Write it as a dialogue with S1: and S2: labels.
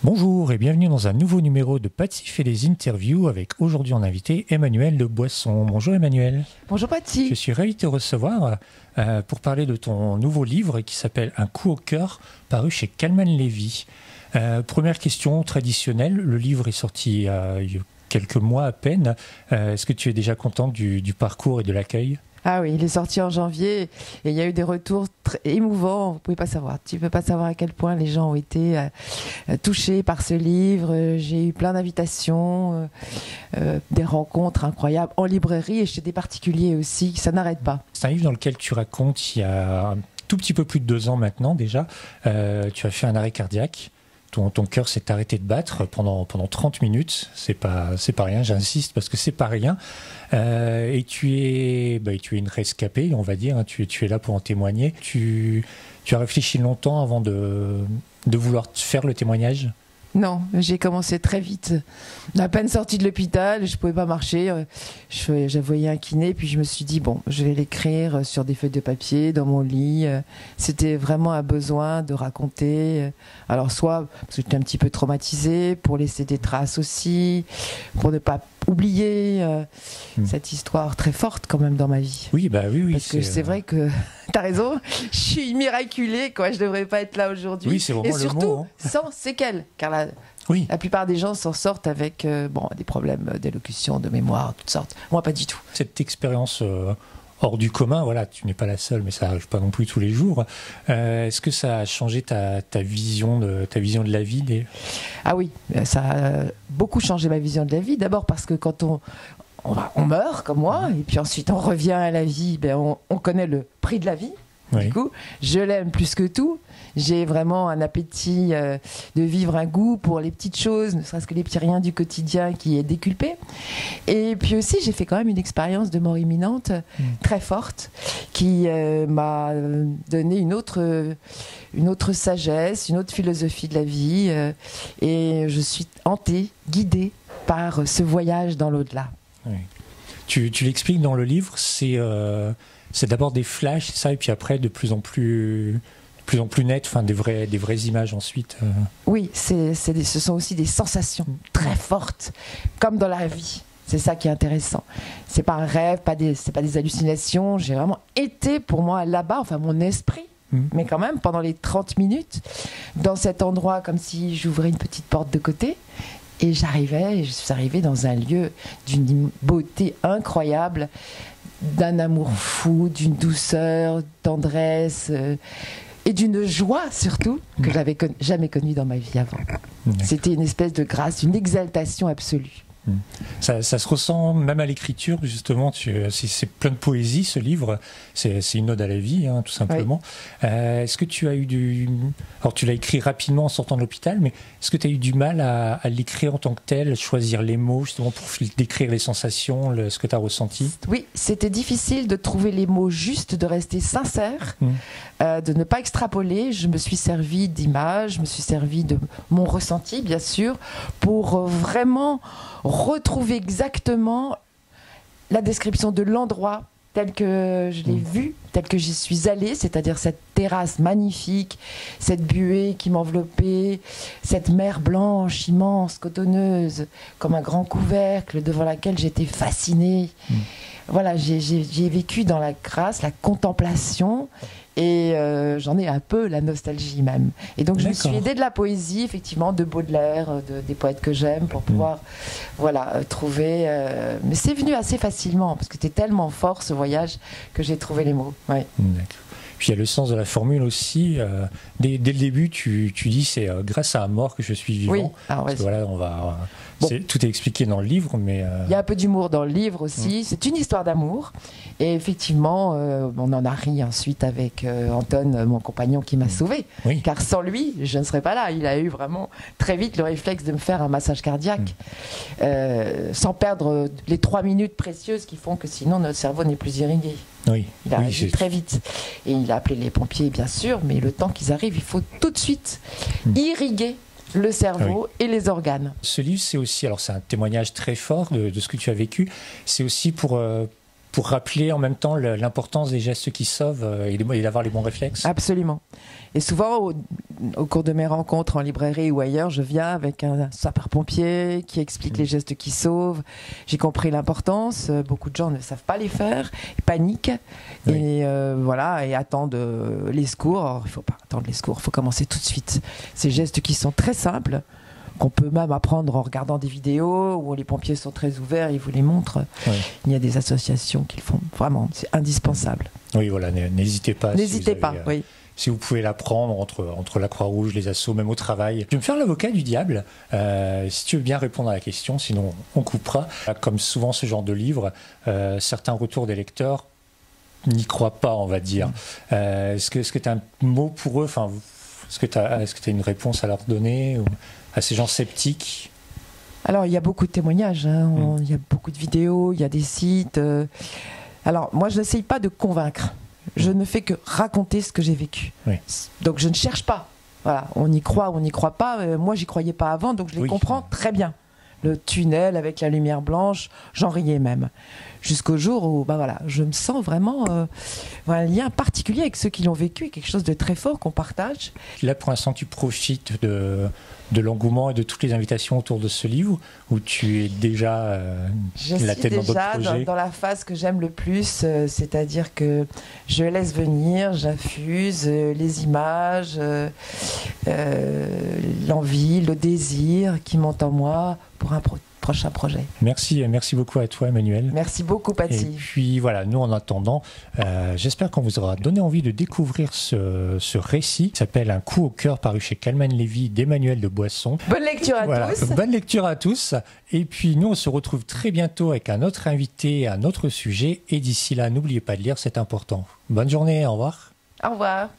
S1: Bonjour et bienvenue dans un nouveau numéro de Patsy fait des interviews avec aujourd'hui en invité Emmanuel de Boisson. Bonjour Emmanuel.
S2: Bonjour Patsy.
S1: Je suis ravi de te recevoir pour parler de ton nouveau livre qui s'appelle Un coup au cœur, paru chez Calman Levy. Première question traditionnelle, le livre est sorti il y a quelques mois à peine. Est-ce que tu es déjà contente du parcours et de l'accueil ?
S2: Ah oui, il est sorti en janvier et il y a eu des retours très émouvants. Vous pouvez pas savoir. Tu peux pas savoir à quel point les gens ont été touchés par ce livre. J'ai eu plein d'invitations, des rencontres incroyables en librairie et chez des particuliers aussi. Ça n'arrête pas.
S1: C'est un livre dans lequel tu racontes, il y a un tout petit peu plus de 2 ans maintenant déjà, tu as fait un arrêt cardiaque. Ton cœur s'est arrêté de battre pendant 30 minutes. C'est pas rien, j'insiste parce que c'est pas rien. Et tu es une rescapée, on va dire. Hein, tu es là pour en témoigner. Tu as réfléchi longtemps avant de vouloir faire le témoignage ?
S2: Non, j'ai commencé très vite. À peine sortie de l'hôpital, je pouvais pas marcher. J'avais un kiné, puis je me suis dit, bon, je vais l'écrire sur des feuilles de papier, dans mon lit. C'était vraiment un besoin de raconter. Alors, soit parce que j'étais un petit peu traumatisée, pour laisser des traces aussi, pour ne pas oublier cette histoire très forte quand même dans ma vie.
S1: Oui, oui.
S2: Parce que c'est vrai que t'as raison, je suis miraculée, quoi. Je devrais pas être là aujourd'hui.
S1: Oui, c'est vraiment
S2: et surtout,
S1: le mot, hein.
S2: sans séquelles, car la plupart des gens s'en sortent avec des problèmes d'élocution, de mémoire, toutes sortes. Moi, pas du tout.
S1: Cette expérience hors du commun, voilà, tu n'es pas la seule, mais ça n'arrive pas non plus tous les jours. Est-ce que ça a changé ta vision de la vie
S2: Ah oui, ça a beaucoup changé ma vision de la vie. D'abord parce que quand on meurt, comme moi, et puis ensuite on revient à la vie, on connaît le prix de la vie.
S1: Oui.
S2: Du coup, je l'aime plus que tout. J'ai vraiment un appétit de vivre, un goût pour les petites choses, ne serait-ce que les petits riens du quotidien qui est déculpé. Et puis aussi, j'ai fait quand même une expérience de mort imminente très forte qui m'a donné une autre sagesse, une autre philosophie de la vie. Et je suis hantée, guidée par ce voyage dans l'au-delà.
S1: Oui. Tu l'expliques dans le livre, c'est d'abord des flashs, c'est ça, et puis après de plus en plus net, enfin des vraies images ensuite.
S2: Oui, ce sont aussi des sensations très fortes, comme dans la vie. C'est ça qui est intéressant. C'est pas un rêve, c'est pas des hallucinations. J'ai vraiment été pour moi là-bas, enfin mon esprit. Mais quand même, pendant les 30 minutes, dans cet endroit, comme si j'ouvrais une petite porte de côté. Et je suis arrivée dans un lieu d'une beauté incroyable, d'un amour fou, d'une douceur, tendresse et d'une joie surtout que je n'avais jamais connue dans ma vie avant. C'était une espèce de grâce, une exaltation absolue.
S1: Ça se ressent même à l'écriture, justement. C'est plein de poésie, ce livre. C'est une ode à la vie, hein, tout simplement. Oui. Est-ce que tu as eu Alors, tu l'as écrit rapidement en sortant de l'hôpital, mais est-ce que tu as eu du mal à l'écrire en tant que tel, choisir les mots, justement, pour décrire les sensations, ce que tu as ressenti ?
S2: Oui, c'était difficile de trouver les mots justes, de rester sincère, de ne pas extrapoler. Je me suis servi d'images, je me suis servi de mon ressenti, bien sûr, pour vraiment retrouver exactement la description de l'endroit tel que je l'ai vu, tel que j'y suis allée, c'est-à-dire cette terrasse magnifique, cette buée qui m'enveloppait, cette mer blanche, immense, cotonneuse, comme un grand couvercle devant laquelle j'étais fascinée. Voilà, j'ai vécu dans la grâce, la contemplation, et j'en ai un peu la nostalgie même. Et donc je me suis aidée de la poésie, effectivement, de Baudelaire, des poètes que j'aime, pour pouvoir trouver... mais c'est venu assez facilement, parce que c'était tellement fort ce voyage que j'ai trouvé les mots. Ouais.
S1: D'accord. Puis il y a le sens de la formule aussi. Dès le début, tu dis c'est grâce à la mort que je suis vivant.
S2: Oui, alors,
S1: parce que voilà, tout est expliqué dans le livre, mais
S2: il y a un peu d'humour dans le livre aussi. C'est une histoire d'amour, et effectivement, on en a ri ensuite avec Anton, mon compagnon, qui m'a sauvée.
S1: Oui.
S2: Car sans lui, je ne serais pas là. Il a eu vraiment très vite le réflexe de me faire un massage cardiaque, sans perdre les 3 minutes précieuses qui font que sinon notre cerveau n'est plus irrigué.
S1: Oui.
S2: Il a agi très vite. Et il a appelé les pompiers, bien sûr, mais le temps qu'ils arrivent, il faut tout de suite irriguer le cerveau et les organes.
S1: Ce livre, c'est aussi, alors c'est un témoignage très fort de ce que tu as vécu, c'est aussi pour pour rappeler en même temps l'importance des gestes qui sauvent et d'avoir les bons réflexes.
S2: Absolument. Et souvent, au cours de mes rencontres en librairie ou ailleurs, je viens avec un sapeur-pompier qui explique les gestes qui sauvent. J'ai compris l'importance. Beaucoup de gens ne savent pas les faire, ils paniquent et voilà, et attendent les secours. Alors, il ne faut pas attendre les secours, il faut commencer tout de suite. Ces gestes qui sont très simples, qu'on peut même apprendre en regardant des vidéos où les pompiers sont très ouverts, ils vous les montrent. Oui. Il y a des associations qui le font. Vraiment, c'est indispensable.
S1: Oui, voilà, n'hésitez pas.
S2: N'hésitez pas, oui.
S1: Si vous pouvez l'apprendre entre la Croix-Rouge, les assos, même au travail. Je vais me faire l'avocat du diable, si tu veux bien répondre à la question, sinon on coupera. Comme souvent ce genre de livre, certains retours des lecteurs n'y croient pas, on va dire. Est-ce que tu as un mot pour eux, enfin, est-ce que tu as une réponse à leur donner ou à ces gens sceptiques?
S2: Alors, il y a beaucoup de témoignages, hein. Il y a beaucoup de vidéos, il y a des sites. Alors, moi, je n'essaye pas de convaincre. Je ne fais que raconter ce que j'ai vécu. Oui. Donc, je ne cherche pas. Voilà, on y croit ou on n'y croit pas. Moi, j'y croyais pas avant, donc je les comprends très bien. Le tunnel avec la lumière blanche, j'en riais même. Jusqu'au jour où voilà, je me sens vraiment un lien particulier avec ceux qui l'ont vécu, quelque chose de très fort qu'on partage.
S1: Là, pour l'instant, tu profites de l'engouement et de toutes les invitations autour de ce livre, ou tu es déjà la tête dans d'autres projets? Je suis
S2: dans la phase que j'aime le plus, c'est-à-dire que je laisse venir, j'infuse les images, l'envie, le désir qui monte en moi pour un prochain projet.
S1: Merci beaucoup à toi, Emmanuelle.
S2: Merci beaucoup, Paty.
S1: Et puis voilà, nous en attendant, j'espère qu'on vous aura donné envie de découvrir ce récit qui s'appelle Un coup au cœur, paru chez Calman Lévy d'Emmanuel de Boisson.
S2: Bonne lecture à tous.
S1: Bonne lecture à tous. Et puis nous, on se retrouve très bientôt avec un autre invité, un autre sujet. Et d'ici là, n'oubliez pas de lire, c'est important. Bonne journée, au revoir.
S2: Au revoir.